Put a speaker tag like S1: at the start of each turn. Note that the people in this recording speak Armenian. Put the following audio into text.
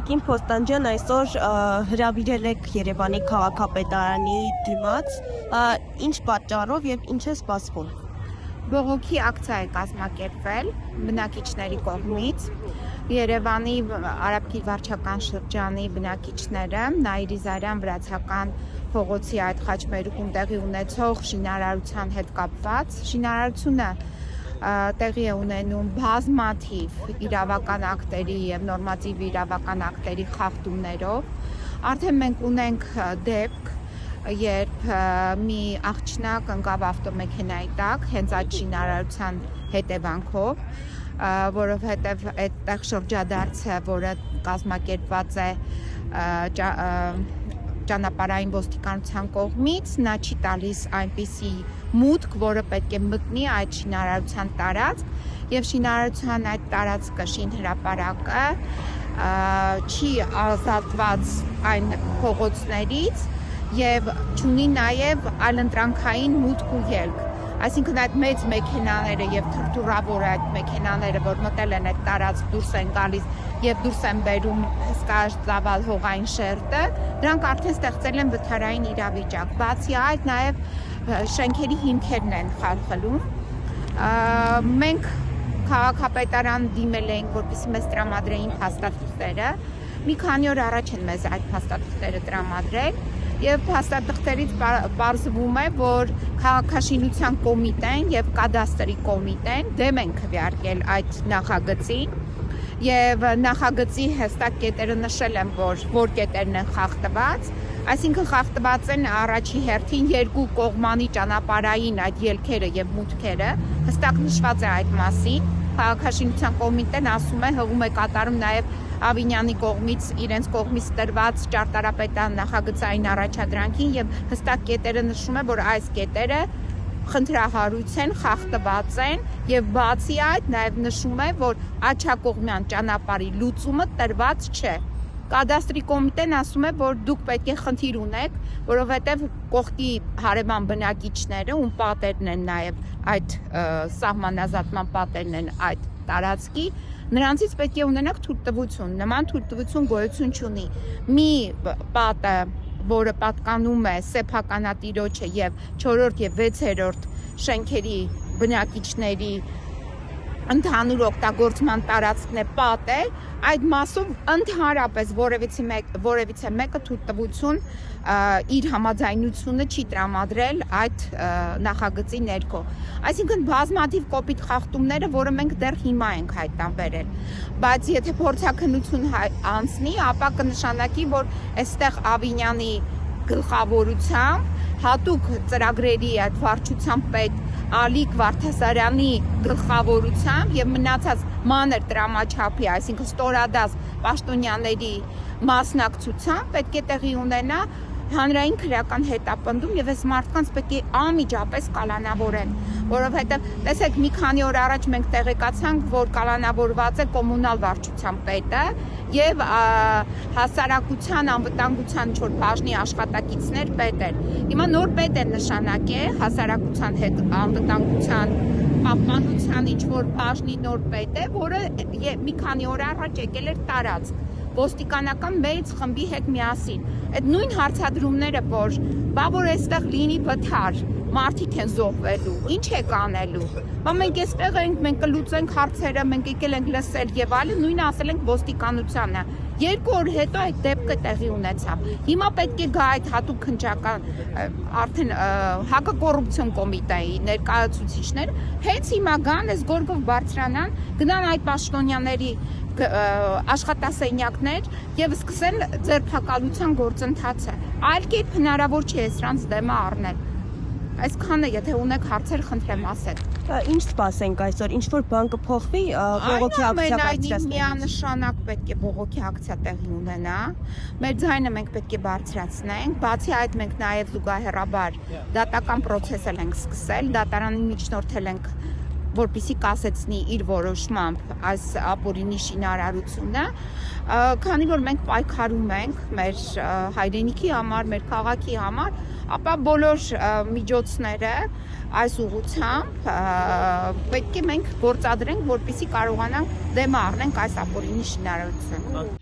S1: Տիկին Փոստանջյան, այսօր հրավիրել եք Երևանի քաղաքապետարանի դիմաց, ինչ պատճառով եւ ինչ է սպասվում։
S2: Բողոքի ակցիա է կազմակերպվել բնակիչների կողմից։ Երևանի Արաբկիր վարչական շրջանի բնակիչները Նաիրիզարյան վրացական փողոցի այդ խաչմերուկում տեղի ունեցող շինարարության հետ կապված շինարարությունը տեղի է ունենում բազմաթիվ իրավական ակտերի եւ նորմատիվ իրավական ակտերի խախտումներով։ Արդեն մենք ունենք դեպք, երբ մի աղջնակ ընկավ ավտոմեքենայի տակ հենց այդ շինարարության հետևանքով, որովհետև այդտեղ շրջադարձը, որը կազմակերպված է ճանապարհային ոստիկանության կողմից, նա չի տալիս այնպիսի մուտք, որը պետք է մտնի այդ շինարարության տարածք, եւ շինարարության այդ տարածքը շինհրապարակը չի ազատված այն փողոցներից եւ ունի նաեւ այլընտրանքային մուտք ու ելք։ Այսինքն այդ մեծ մեքենաները եւ թրթուրավոր այդ մեքենաները, որ մտել են այդ տարածք, դուրս են գալիս եւ դուրս են բերում հսկա ծավալ հողային շերտը, դրանք արդեն ստեղծել են վթարային իրավիճակ։ Բացի այդ նաեւ շենքերի հիմքերն են խարխլում։ Մենք քաղաքապետարան դիմել էինք, որպեսզի մեզ տրամադրեին փաստաթղթերը։ Մի քանի օր առաջ են մեզ այդ փաստաթղթերը տրամադրել եւ փաստաթղթերից պարզվում է, որ քաղաքաշինության կոմիտեն եւ կադաստրի կոմիտեն դեմ են քվեարկել այդ նախագծին եւ նախագծի հստակ կետերը նշել են, որ կետերն են խախտված, այսինքն խախտված են առաջի հերթին երկու կողմանի ճանապարհային այդ ելքերը եւ մուտքերը, հստակ նշված է այդ մասին։ Քաղաքաշինության կոմիտեն ասում է, հղում է կատարում նաեւ Ավինյանի կողմից իրենց կողմից տրված ճարտարապետական նախագծային առաջադրանքին եւ հստակ կետերը նշում է, որ այս կետերը խնդրահարույց են, խախտված են եւ բացի այդ նաեւ նշում է, որ աջակողմյան ճանապարհի լուծումը տրված չէ։ Կադաստրի կոմիտեն ասում է, որ դուք պետք է խնդիր ունեք, որովհետեւ կողքի հարևան բնակիչները, ում պատերն են նաեւ այդ սահմանազատման պատերն են այդ տարածքի, նրանցից պետք է ունենաք թույլտվություն, նման թույլտվություն գոյություն չունի։ Մի պատը, որը պատկանում է սեփականատիրոջը եւ 4-րդ եւ 6-րդ շենքերի բնակիչների ընդհանուր օգտագործման տարածքն է պատել, այդ մասով ընդհանրապես որևիցե մեկը թույլտվություն իր համաձայնությունը չի տրամադրել այդ նախագծի ներքո։ Այսինքն բազմաթիվ կոպիտ խախտումները, որը մենք դեռ հիմա ենք հայտնաբերել, բայց եթե փորձաքննություն անցնի, ապա կնշանակի, որ այստեղ Ավինյանի գլխավորությամբ հատուկ ծրագրերի այդ վարչության պետ Ալիկ Վարդասարյանի գլխավորությամբ եւ մնացած մանր տրամաչափի, այսինքն ստորադաս պաշտոնյաների մասնակցությամբ պետք է տեղի ունենա հանրային քրեական հետապնդում եւ այս մարդկանց պետք է անմիջապես կալանավորեն, որովհետեւ տեսեք մի քանի օր առաջ մենք տեղեկացանք, որ կալանավորված է կոմունալ վարչության պետը եւ հասարակության անվտանգության ինչ-որ բաժնի աշխատակիցներ պետեր։ Հիմա նոր պետ է նշանակել հասարակության հետ անվտանգության պահպանության ինչ-որ բաժնի նոր պետ է, որը մի քանի օր առաջ եկել էր տարածք ոստիկանական մեծ խմբի հետ միասին։ Այդ նույն հարցադրումները, որ այստեղ լինի վթար, մարդիկ են զոհվելու, ինչ է կանելու։ Բա մենք այստեղ ենք, մենք կլուծենք հարցերը, մենք եկել ենք լսել եւ այլն, նույնը ասել ենք ոստիկանությանը։ 2 օր հետո այդ դեպքը տեղի ունեցավ։ Հիմա պետք է գա այդ հատուկ քննչական արդեն հակակոռուպցիոն կոմիտեի ներկայացուցիչներ, հենց հիմա գան, այս գորգով բարձրանան, գնան այդ պաշտոնյաների աշխատասենյակներ եւ սկսեն ձերբակալության գործընթացը։ Այլ կերպ հնարավոր չէ սրանց դեմը առնել։ Այսքանը, եթե ունեք հարցեր, խնդրեմ ասեք։
S1: Ինչ սպասենք այսօր, ինչ որ բան կփոխվի բողոքի ակցիա կայացնելուց։
S2: Միանշանակ պետք է բողոքի ակցիա տեղի ունենա։ Մեր ձայնը մենք պետք է բարձրացնենք, բացի այդ մենք նաեւ զուգահեռաբար դատական process ենք սկսել, դատարանին միջնորդել ենք, որպեսզի կասեցնի իր որոշմամբ այս ապօրինի շինարարությունը, քանի որ մենք պայքարում ենք մեր հայրենիքի համար, մեր քաղաքի համար, ապա բոլոր միջոցները այս ուղղությամբ պետք է մենք գործադրենք, որպեսզի կարողանանք դեմ առնենք այս ապօրինի շինարարությունը։